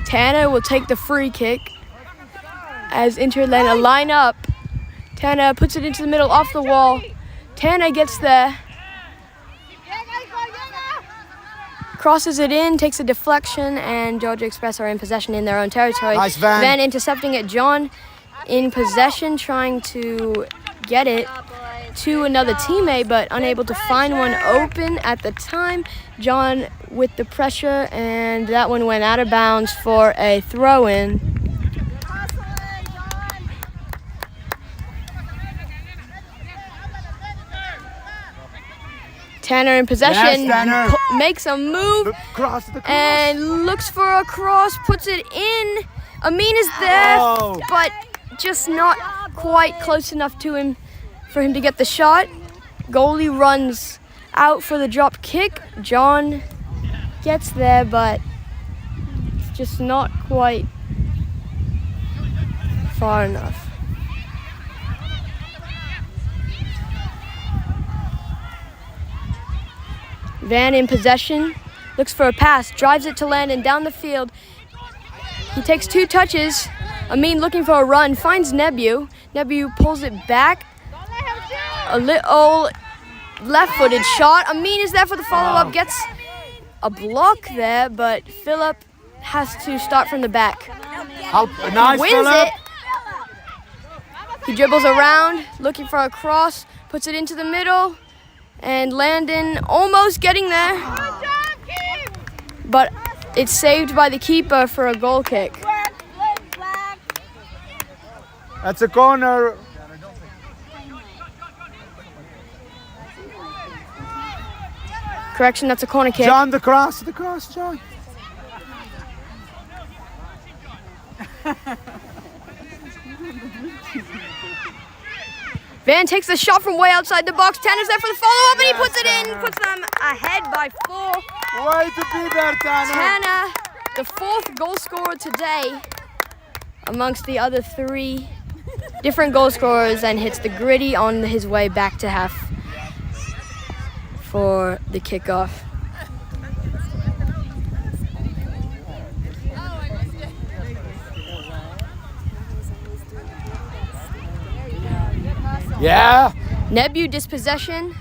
Tanner will take the free kick as Inter-Atlanta line up. Tanner puts it into the middle off the wall. Tanner gets there. Crosses it in, takes a deflection, and Georgia Express are in possession in their own territory. Nice, Van. Van intercepting it. John in possession, trying to get it to another teammate, but unable to find one open at the time. John with the pressure, and that one went out of bounds for a throw-in. Tanner in possession, Yes, Tanner. makes a move The cross. and looks for a cross, puts it in. Amin is there, Oh. but just not quite close enough to him for him to get the shot. Goalie runs out for the drop kick. John gets there, but it's just not quite far enough. Van in possession, looks for a pass, drives it to Landon down the field. He takes 2 touches. Amin looking for a run, finds Nebu. Nebu pulls it back. A little left-footed shot. Amin is there for the follow-up, gets a block there, but Philip has to start from the back. Nice, Wins Philip. it. He dribbles around, looking for a cross, puts it into the middle, and Landon almost getting there. But it's saved by the keeper for a goal kick. That's a corner. Correction, that's a corner kick. John, the cross, John. Van takes the shot from way outside the box. Tanner's there for the follow-up, and he puts it in. Puts them ahead by 4. Way to be there, Tanner. Tanner, the 4th goal scorer today amongst the other 3 different goal scorers, and hits the gritty on his way back to half for the kickoff. Yeah. Nebu dispossession.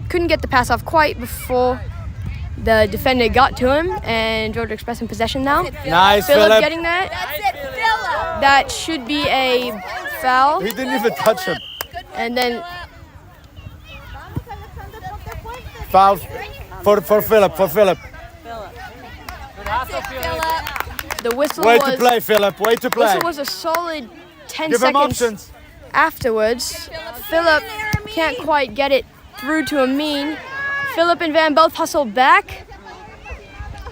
Couldn't get the pass off quite before the defender got to him, and Georgia Express in possession now. Nice, Philip Philip. getting that. That's it, Philip. That should be a foul. He didn't even touch him. And then Foul for Philip. For Philip. That's it, Philip. the whistle Way was to play, Philip. Way to play. whistle was a solid 10 Give him seconds options. afterwards. Philip can't quite get it through to Amin. Philip and Van both hustle back.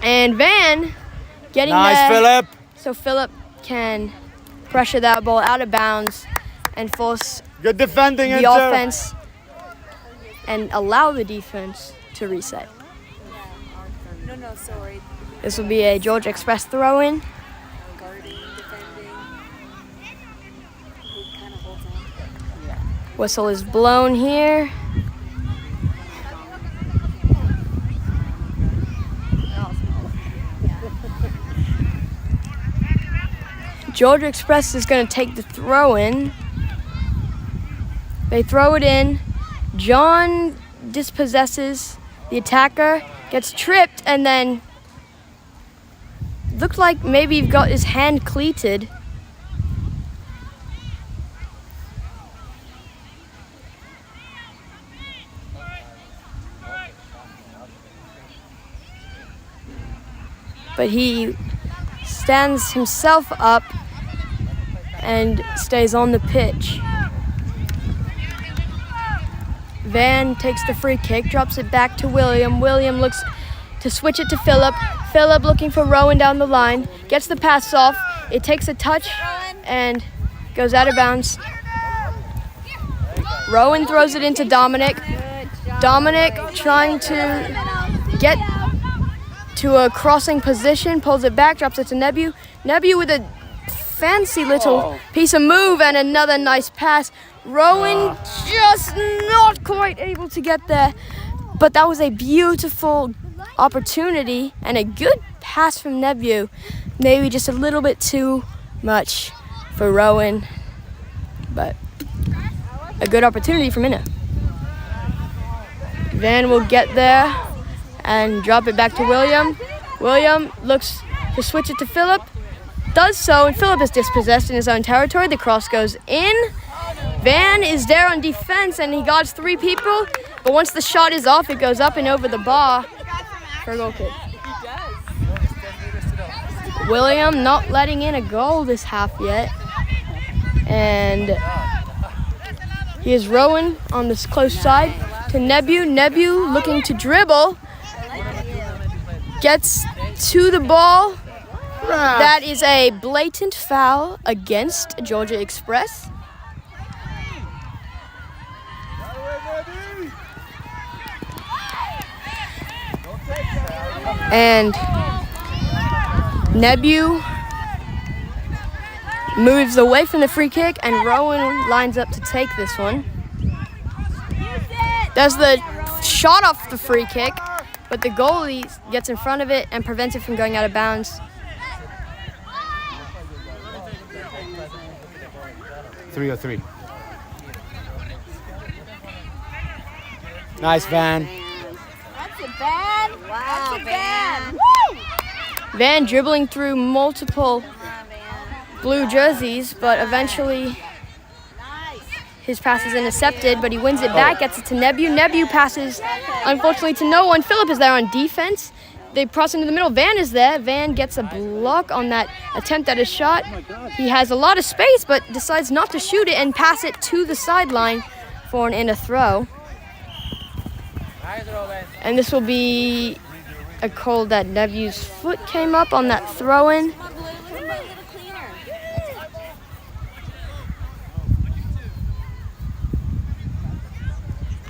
And Van getting Nice, there. Philip. So Philip can pressure that ball out of bounds and force Good defending, the Inter. offense and allow the defense to reset. No, sorry. This will be a Georgia Express throw-in. Guarding, defending. He kind of holds on. Whistle is blown here. Georgia Express is going to take the throw-in. They throw it in. John dispossesses the attacker, gets tripped, and then looked like maybe he got his hand cleated. But he stands himself up and stays on the pitch. Van takes the free kick, drops it back to William. William looks to switch it to Philip. Philip looking for Rowan down the line. Gets the pass off. It takes a touch and goes out of bounds. Rowan throws it into Dominic. Dominic trying to get to a crossing position, pulls it back, drops it to Nebu. Nebu with a fancy little piece of move and another nice pass. Rowan just not quite able to get there, but that was a beautiful opportunity and a good pass from Nebu. Maybe just a little bit too much for Rowan, but a good opportunity for Minna. Van will get there and drop it back to William. William looks to switch it to Philip. Does so, and Philip is dispossessed in his own territory. The cross goes in. Van is there on defense, and he guards 3 people. But once the shot is off, it goes up and over the bar for a goal kick. William not letting in a goal this half yet. And here's Rowan on this close side to Nebu. Nebu looking to dribble. Gets to the ball. That is a blatant foul against Georgia Express. And Nebu moves away from the free kick, and Rowan lines up to take this one. There's the shot off the free kick, but the goalie gets in front of it and prevents it from going out of bounds. 3-3. Nice, Van. That's it, Van. Wow, Van. Van dribbling through multiple blue jerseys, but eventually his pass is intercepted, but he wins it back, gets it to Nebu. Nebu passes, unfortunately, to no one. Philip is there on defense. They cross into the middle. Van is there. Van gets a block on that attempt at a shot. He has a lot of space, but decides not to shoot it and pass it to the sideline for an inner throw. And this will be a call that Nebu's foot came up on that throw-in.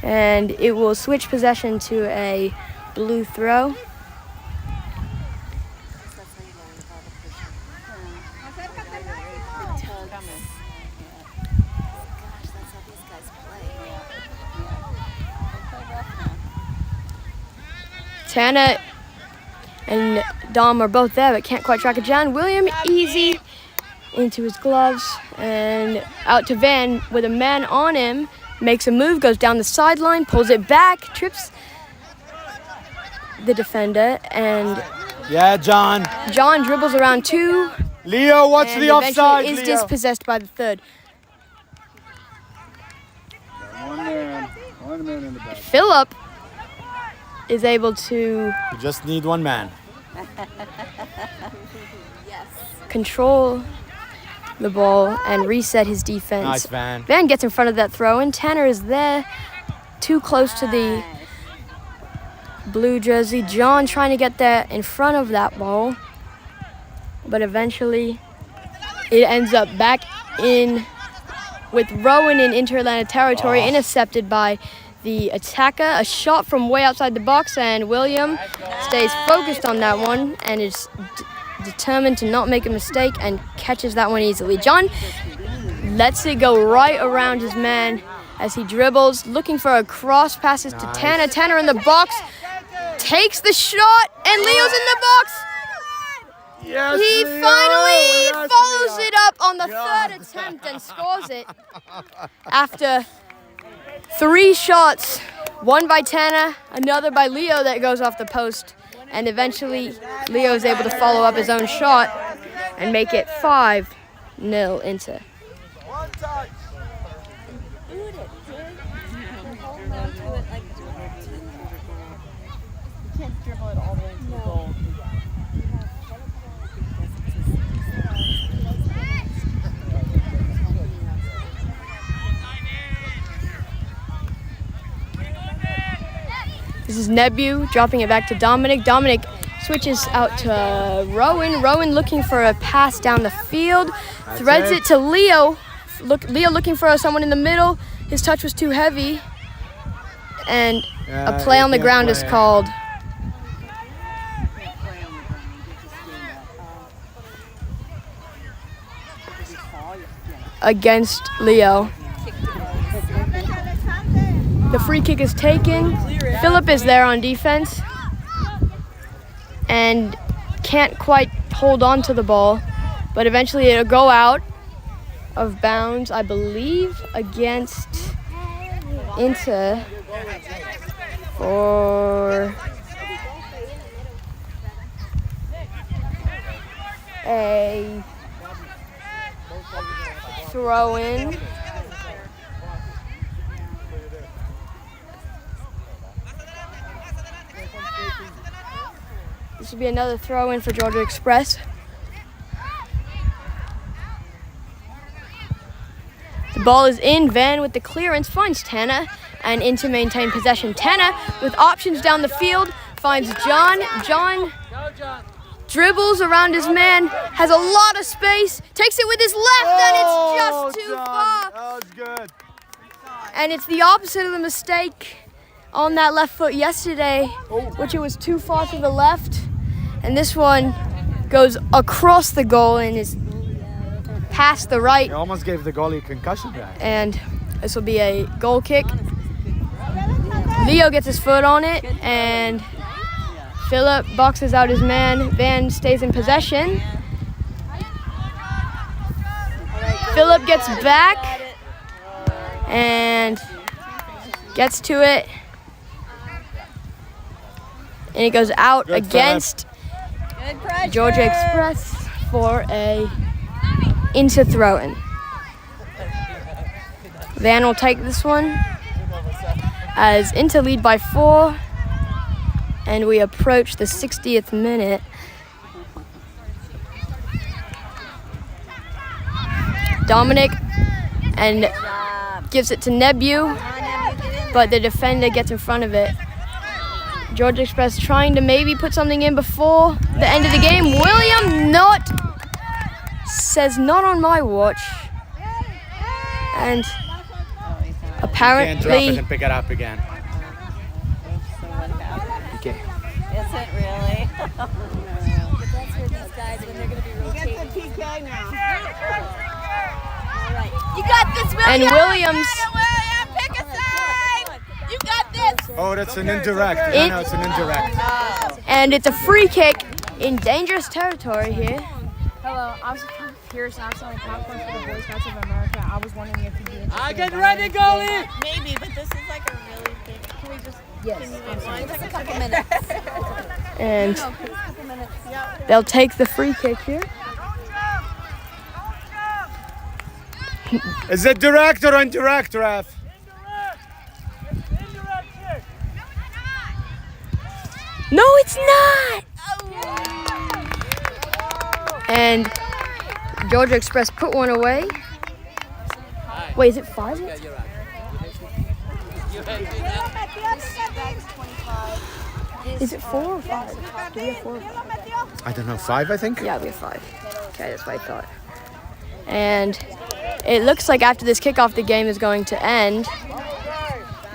And it will switch possession to a blue throw. Tana and Dom are both there, but can't quite track it down. William, easy into his gloves and out to Van with a man on him. Makes a move, goes down the sideline, pulls it back, trips the defender, and Yeah, John. John dribbles around two. Leo, watch and the offside, eventually is Leo. dispossessed by the third. One man in the back. Philip is able to You just need one man. control the ball and reset his defense. Nice, Van. Van gets in front of that throw, and Tanner is there, too close to the blue jersey. John trying to get there in front of that ball, but eventually it ends up back in with Rowan in Inter-Atlanta territory, intercepted by the attacker. A shot from way outside the box, and William stays focused on that one and is determined to not make a mistake and catches that one easily. John lets it go right around his man as he dribbles, looking for a cross, passes to Tanner. Tanner in the box, takes the shot, and Leo's in the box. Yes, He Leo. finally Yes, follows Leo. it up on the third attempt and scores it after 3 shots, one by Tanner, another by Leo that goes off the post, and eventually Leo is able to follow up his own shot and make it 5-0 Inter. One touch. You can't dribble it all the way to the goal. This is Nebu dropping it back to Dominic. Dominic switches out to Rowan. Rowan looking for a pass down the field. Threads it to Leo. Leo looking for someone in the middle. His touch was too heavy. And a play on the ground is called. Against Leo. The free kick is taken. Philip is there on defense and can't quite hold on to the ball, but eventually it'll go out of bounds, I believe, against Inter for a throw-in. This will be another throw-in for Georgia Express. The ball is in. Van with the clearance finds Tanner and in to maintain possession. Tanner with options down the field finds John. John dribbles around his man, has a lot of space, takes it with his left, and it's just too far. That was good. And it's the opposite of the mistake on that left foot yesterday, which it was too far to the left. And this one goes across the goal and is past the right. He almost gave the goalie a concussion there. And this will be a goal kick. Leo gets his foot on it, and Philip boxes out his man. Van stays in possession. Philip gets back and gets to it. And it goes out Good against Good pressure. Georgia Express for a into throw-in. Van will take this one as Inter lead by 4, and we approach the 60th minute. Dominic and gives it to Nebu, but the defender gets in front of it. Georgia Express trying to maybe put something in before the end of the game. William says not on my watch. And a can't drop it apparently, and pick it up again. So what happened? okay. Is it really? But that's where these guys, when they're going to be rotating. Get the PK now. All right. You got this, William. And Williams, William, pick a side. You got this. Oh, that's an indirect. It- No, it's an indirect. and it's a free kick in dangerous territory here. Hello, I was Pierce. I was selling popcorn for the Boy Scouts of America. I was wondering if you'd be interested. I get ready, goalie! Maybe, but this is like a really big. Can we just? Yes. Can you wait one Just a second? couple minutes. And No, just a couple minutes. they'll take the free kick here. Is it direct or indirect, ref? Indirect kick! No, it's not! And Georgia Express put one away. Wait, is it 5? Is it 4 or 5? Do we have 4 or 5? I don't know, 5, I think. Yeah, we have 5. Okay, that's what I thought. And it looks like after this kickoff, the game is going to end.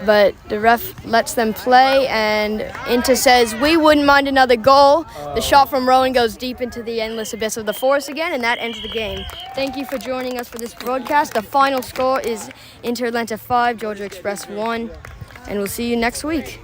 But the ref lets them play, and Inter says, we wouldn't mind another goal. The shot from Rowan goes deep into the endless abyss of the forest again, and that ends the game. Thank you for joining us for this broadcast. The final score is Inter Atlanta 5, Georgia Express 1, and we'll see you next week.